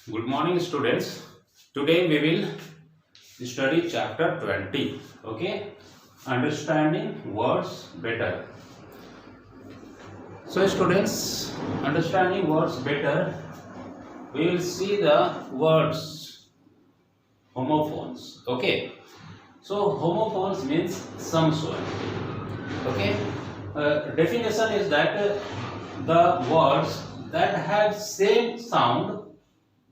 Good morning, students. Today we will study chapter 20. Okay, understanding words better. So, students, understanding words better, we will see the words homophones. Okay, so homophones means some sort. Okay, definition is that the words that have same sound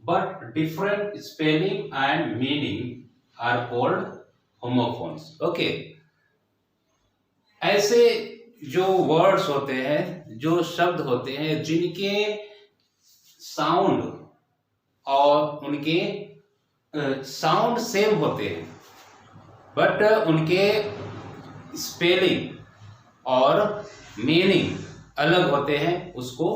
but different spelling and meaning are called homophones. Okay, ऐसे जो words होते हैं, जो शब्द होते हैं, जिनके sound और उनके साउंड सेम होते हैं बट उनके स्पेलिंग और मीनिंग अलग होते हैं, उसको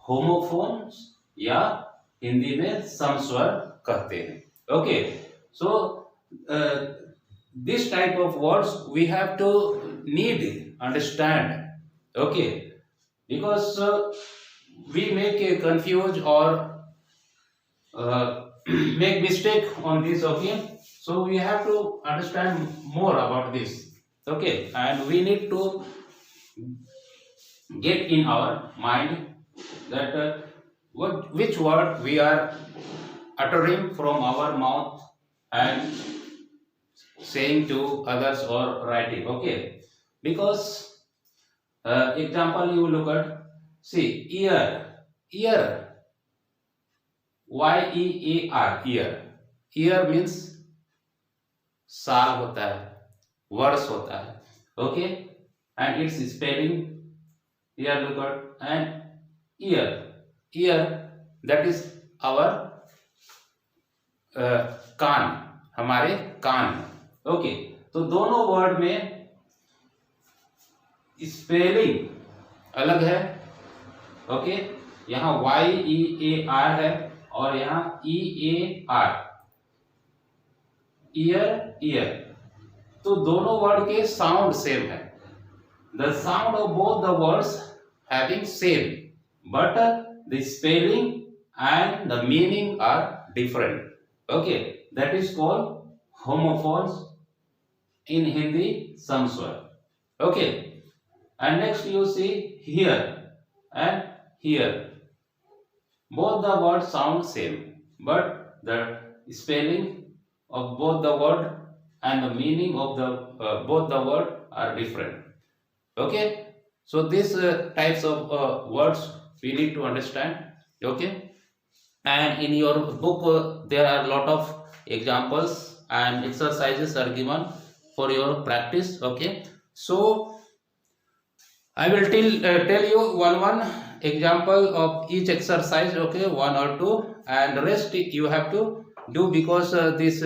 होमोफोन्स या हिंदी में समस्वर कहते हैं. Okay, so this type of words we have to need understand. Okay, because we make a confuse or make mistake on this. Okay, so we have to understand more about this. Okay, and we need to get in our mind that which word we are uttering from our mouth and saying to others or writing. Okay, because example you look at, see, ear, ear, ear means साल होता है, वर्ष होता है. Okay, and its spelling, here look at, and ear that is our कान, हमारे कान. Okay, तो दोनों word में स्पेलिंग अलग है. ओके, यहाँ YEAR है और यहाँ EAR, ईयर. तो दोनों वर्ड के साउंड सेम है. The sound of both the words having same but the spelling and the meaning are different. Okay, that is called homophones in Hindi samswar. Okay, and next you see here and here, both the words sound same but the spelling of both the word and the meaning of the both the word are different. Okay, so these types of words we need to understand. Okay, and in your book there are a lot of examples and exercises are given for your practice. Okay, so I will tell you one example of each exercise. Okay, one or two, and rest you have to do because this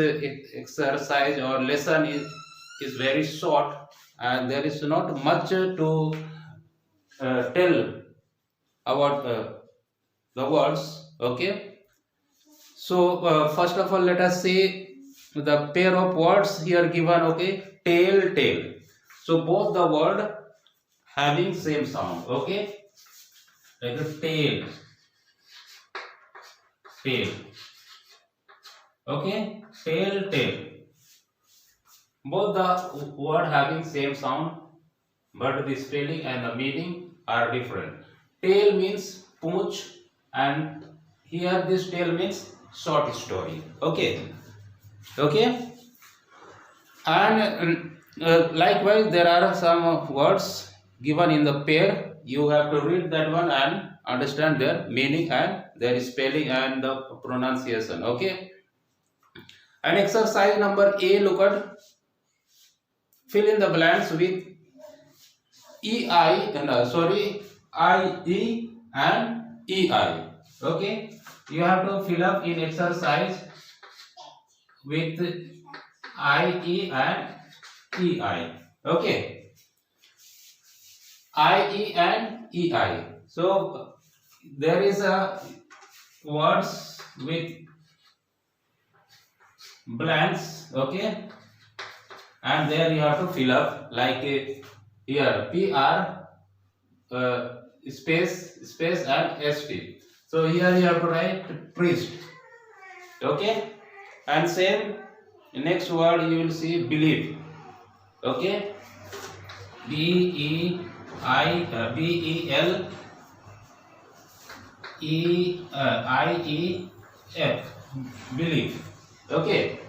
exercise or lesson is very short and there is not much to tell about the words. Okay, so first of all let us see the pair of words here given. Okay, tail. So both the word having same sound. Okay, like a tail. Okay, tail. Both the word having same sound but the spelling and the meaning are different. Tail means Poonch and here this tale means short story. Okay, and likewise there are some words given in the pair. You have to read that one and understand their meaning and their spelling and the pronunciation. Okay, and exercise number A, look at, fill in the blanks with IE and EI. Okay, you have to fill up in exercise with IE and EI. Okay, IE and EI. So there is a words with blanks. Okay, and there you have to fill up like here PR space and ST. So here you have to write priest. Okay, and same next word you will see believe. Okay, BELIEF, believe. Okay,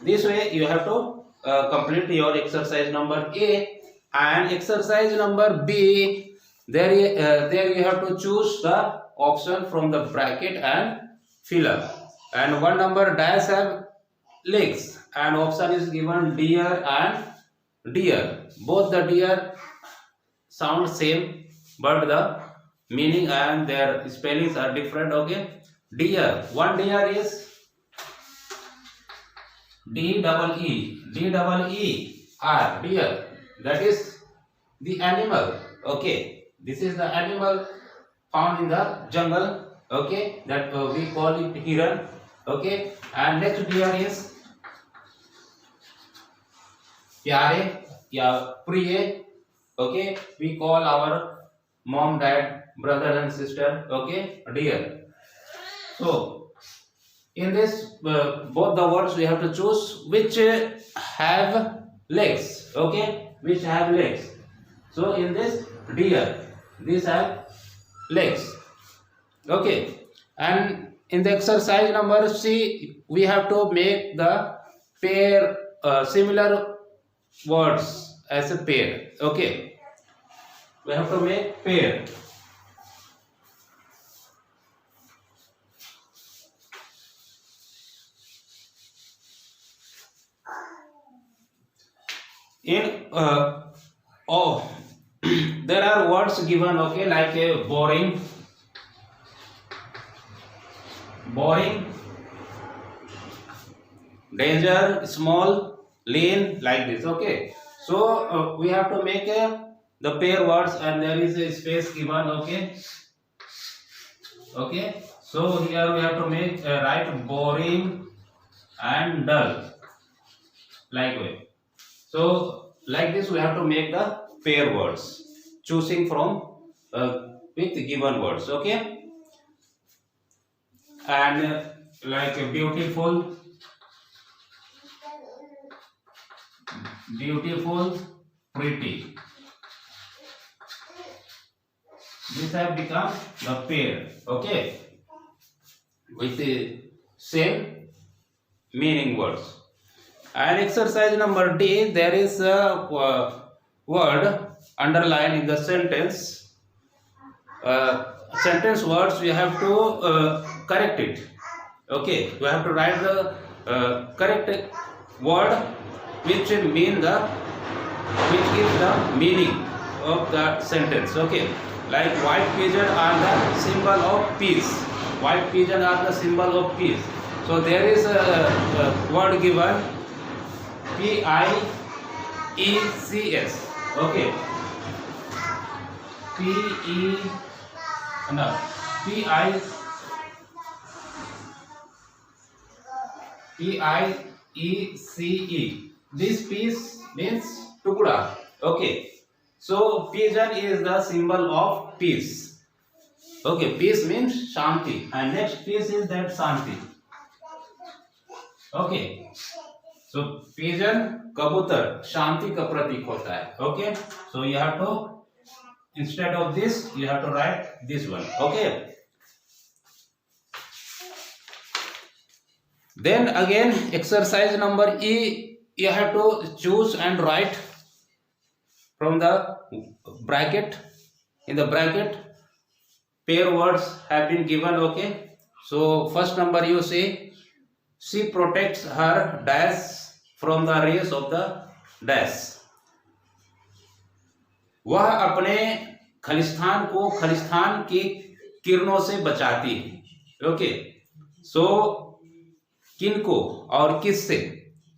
this way you have to complete your exercise number A, and exercise number B, there you have to choose the option from the bracket and fill up, and one number dash have legs, and option is given deer and deer. Both the deer sound same, but the meaning and their spellings are different. Okay, deer, one deer is DEER, deer, that is the animal. Okay, this is the animal found in the jungle. Okay, that we call it heron. Okay, and next deer is प्यारे या प्रिय. Okay, we call our mom, dad, brother and sister. Okay, dear. So in this both the words we have to choose which have legs. Okay, which have legs. So in this deer, these have legs. Okay, and in the exercise number C, we have to make the pair similar words as a pair. Okay, we have to make pair. In there are words given. Okay, like a boring, danger, small, lean, like this. Okay, so we have to make the pair words, and there is a space given. Okay, so here we have to make write boring and dull, like way. So like this we have to make the pair words, choosing from with given words. Okay, and like beautiful, pretty, these have become the pair. Okay, with the same meaning words. And exercise number D, there is a word underlined in the sentence. Sentence words we have to correct it. Okay, we have to write the correct word which gives the meaning of the sentence. Okay, like white pigeon are the symbol of peace. White pigeon are the symbol of peace. So there is a word given PIECS. Okay, PIECE. This piece means tukda. Okay, so pigeon is the symbol of peace. Okay, peace means shanti, and next piece is that shanti. Okay, so pigeon, कबूतर, शांति का प्रतीक होता है. Okay, so you have to, instead of this you have to write this one. Okay, then again exercise number E, you have to choose and write from the bracket. In the bracket pair words have been given. Okay, so first number you say, she protects her dash from the rays of the dash. वह अपने खलिस्तान को खलिस्तान की किरणों से बचाती है. Okay, सो किनको और किससे?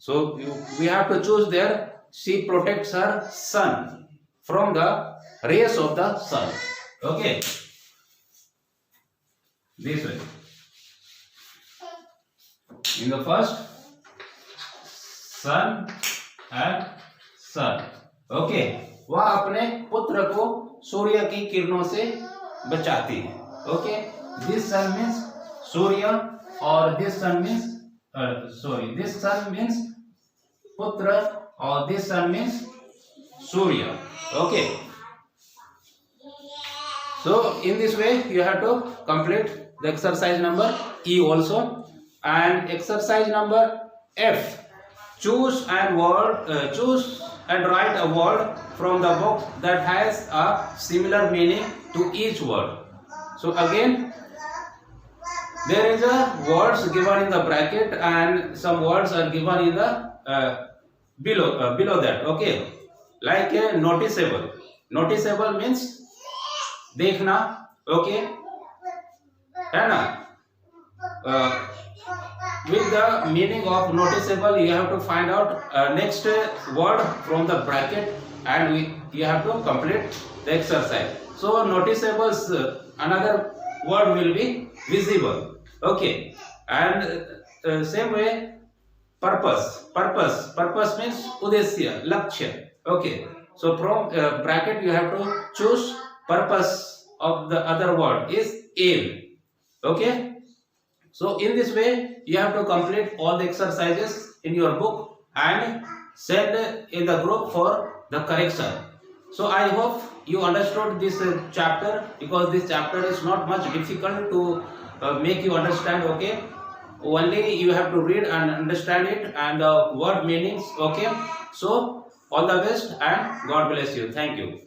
So we have to choose there. She protects her son from the race of the sun. Okay, this way. In the first, son and son. Okay, वह अपने पुत्र को सूर्य की किरणों से बचाती है. Okay, this son means Surya, or this son means this son means Putra, or this son means Surya. Okay. So in this way you have to complete the exercise number E also, and exercise number F. Choose and write a word from the book that has a similar meaning to each word. So again, there is a words given in the bracket and some words are given in the below that. Okay, like a noticeable. Noticeable means देखना. Okay, है ना? With the meaning of noticeable, you have to find out next word from the bracket, and you have to complete the exercise. So noticeable, another word will be visible. Okay, and same way purpose. Purpose means udeshya, lakshya. Okay, so from bracket you have to choose purpose of the other word is aim. Okay. So in this way you have to complete all the exercises in your book and send in the group for the correction. So I hope you understood this chapter, because this chapter is not much difficult to make you understand. Okay, only you have to read and understand it and the word meanings. Okay, so all the best and God bless you. Thank you.